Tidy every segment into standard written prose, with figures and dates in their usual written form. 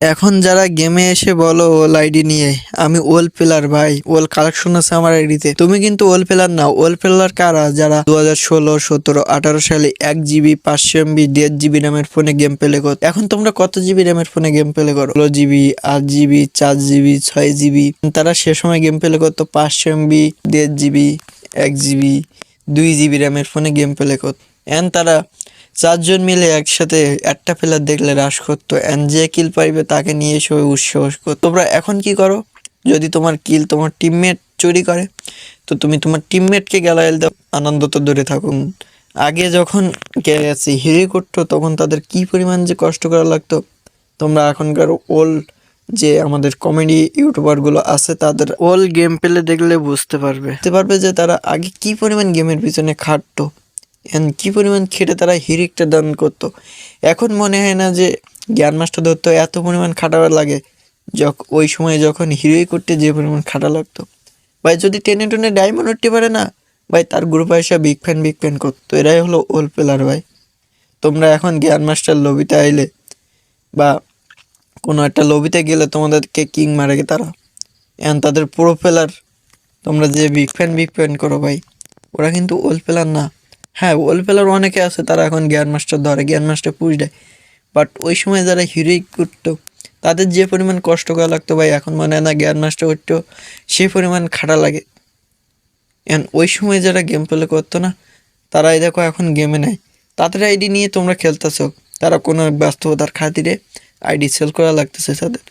এখন যারা গেমে এসে বলো ওল আইডি নিয়ে, আমি ওল প্লেয়ার ভাই, ওল কালেকশন আছে আমার আইডিতে। তুমি কিন্তু ওল প্লেয়ার না। ওল প্লেয়ার কারা? যারা 2016, 17, 18 সালে 1 GB, 500 MB, 1.5 GB র্যামের ফোনে গেম প্লে করো। এখন তোমরা কত জিবি র্যামের ফোনে গেম প্লে করো? 16 GB, 8 GB, 4 GB, 6 GB। তারা সে সময় গেম প্লে করতো 500 MB, 1.5 GB, 1 GB, 2 GB র্যামের ফোনে গেম প্লে করতো। তারা 4 জন মিলে একসাথে একটা প্লেয়ার দেখলে রাশ করতো, যে কিল পাইবে তাকে নিয়ে এসে উৎসাহ করতো। তোমরা এখন কি করো? যদি তোমার কিল তোমার টিমমেট চুরি করে, তো তুমি তোমার টিমমেটকে গ্যালাইল দাও, আনন্দ তো দূরে থাকুন। আগে যখন হিরি করতো তখন তাদের কি পরিমাণ যে কষ্ট করা লাগতো, তোমরা এখনকার ওল যে আমাদের কমেডি ইউটিউবারগুলো আছে তাদের ওল গেম প্লে দেখলে বুঝতে পারবে যে তারা আগে কি পরিমাণ গেমের পিছনে খাটতো, কি পরিমাণ খেটে তারা হিরিকটা দান করতো। এখন মনে হয় না যে জ্ঞান মাস্টার ধরতো এত পরিমাণ খাটাবার লাগে, ওই সময় যখন হিরোই করতে যে পরিমাণ খাটা লাগতো। ভাই যদি টেনে টেনে ডায়মন্ড উঠতে পারে না ভাই, তার গ্রুপে এসে বিগ ফ্যান করতো। এরাই হলো ওল প্লেয়ার ভাই। তোমরা এখন জ্ঞান মাস্টার লবিতে আইলে বা কোনো একটা লবিতে গেলে তোমাদেরকে কিং মারে তারা, তাদের প্রো প্লেয়ার। তোমরা যে বিগ ফ্যান করো ভাই, ওরা কিন্তু ওল প্লেয়ার না। হ্যাঁ, ওল প্লেয়ার অনেকে আছে, তারা এখন জ্ঞান মাস্টার ধরে, জ্ঞান মাস্টার পুশ দেয়। বাট ওই সময় যারা হিরোইক করতো তাদের যে পরিমাণ কষ্ট করা লাগতো ভাই, এখন মনে হয় না জ্ঞান মাস্টার করতো সেই পরিমাণ খাটা লাগে। ওই সময় যারা গেম প্লে করতো না, তারাই দেখো এখন গেমে নেয়। তাদের আইডি নিয়ে তোমরা খেলতেছো, তারা কোনো বাস্তবতার খাতিরে আইডি সেল করা লাগতেছে তাদের।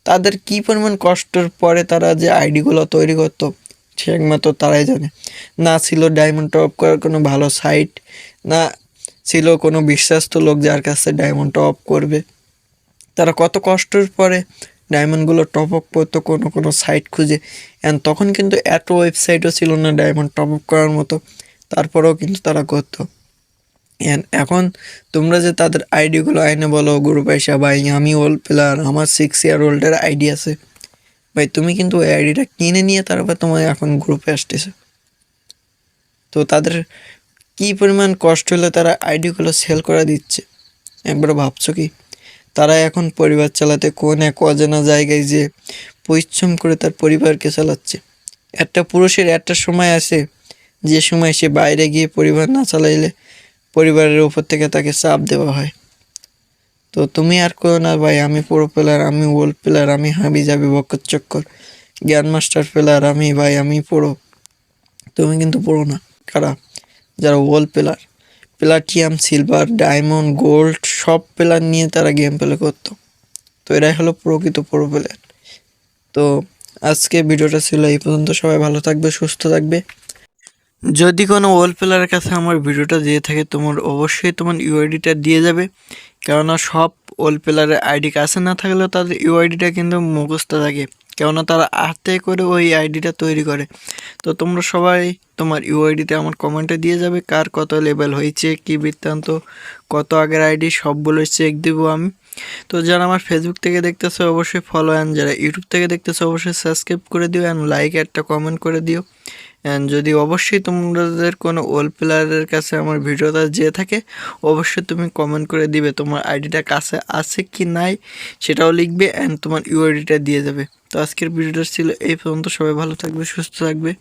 তাদের কি পরিমাণ কষ্টের পরে তারা যে আইডিগুলো তৈরি করতো সে একমাত্র তারাই জানে। না ছিল ডায়মন্ড টপ করার কোনো ভালো সাইট, না ছিল কোনো বিশ্বস্ত লোক যার কাছে ডায়মন্ড টপ করবে। তারা কত কষ্টের পরে ডায়মন্ডগুলো টপ আপ করতো কোনো সাইট খুঁজে। তখন কিন্তু এত ওয়েবসাইটও ছিল না ডায়মন্ড টপ আপ করার মতো, তারপরেও কিন্তু তারা করতো। এখন তোমরা যে তাদের আইডিগুলো আইনে বলো গ্রুপ এসে ভাই আমি ওল প্লেয়ার, আমার 6 year old-এর আইডি আছে, ভাই তুমি কিন্তু ওই আইডিটা কিনে নিয়ে তারপর তোমার এখন গ্রুপে আসতেছে। তো তাদের কি পরিমাণ কষ্ট হলে তারা আইডিগুলো সেল করে দিচ্ছে একবার ভাবছো কি? তারা এখন পরিবার চালাতে কোন এক অজানা জায়গায় যে পরিশ্রম করে তার পরিবারকে চালাচ্ছে। একটা পুরুষের একটা সময় আসে যে সময় সে বাইরে গিয়ে পরিবার না চালাইলে পরিবারের উপর থেকে তাকে চাপ দেওয়া হয়। তো তুমি আর করো না ভাই আমি প্রো প্লেয়ার, আমি ওল্ড প্লেয়ার, আমি হাবি যাবি বকর চক্কর জ্ঞান মাস্টার প্লেয়ার, আমি ভাই আমি প্রো। তুমি কিন্তু প্রো না। কারা? যারা old player, platinum, silver, diamond, gold সব প্লেয়ার নিয়ে তারা গেম প্লে করতো। তো এরাই হলো প্রকৃত প্রো প্লেয়ার। তো আজকে ভিডিওটা ছিল এই পর্যন্ত। সবাই ভালো থাকবে, সুস্থ থাকবে। যদি কোনো ওল্ড প্লেয়ারের কাছে আমার ভিডিওটা দিয়ে থাকে, তোমার অবশ্যই তোমার ইউআইডিটা দিয়ে যাবে, কেননা সব ওল্ড প্লেয়ারের আইডি কাছে না থাকলেও তাদের ইউআইডিটা কিন্তু মুখস্থ থাকে, কেননা তারা হাতে করে ওই আইডিটা তৈরি করে। তো তোমরা সবাই তোমার ইউআইডিতে আমার কমেন্টে দিয়ে যাবে কার কত লেভেল হয়েছে, কি বৃত্তান্ত, কত আগের আইডি সবগুলো চেক দেবো আমি। তো যারা আমার ফেসবুক থেকে দেখতেছে অবশ্যই ফলো, যারা ইউটিউব থেকে দেখতেছে অবশ্যই সাবস্ক্রাইব করে দিও, লাইক একটা কমেন্ট করে দিও। যদি অবশ্যই তোমাদের কোনো ওল্ড প্লেয়ারের কাছে আমার ভিডিওটা যেয়ে থাকে, অবশ্যই তুমি কমেন্ট করে দিবে তোমার আইডিটা কাছে আছে কি নাই, সেটাও লিখবে তোমার ইউআইডিটা দিয়ে যাবে। তো আজকের ভিডিওটা ছিল এই পর্যন্ত। সবাই ভালো থাকবে, সুস্থ থাকবে।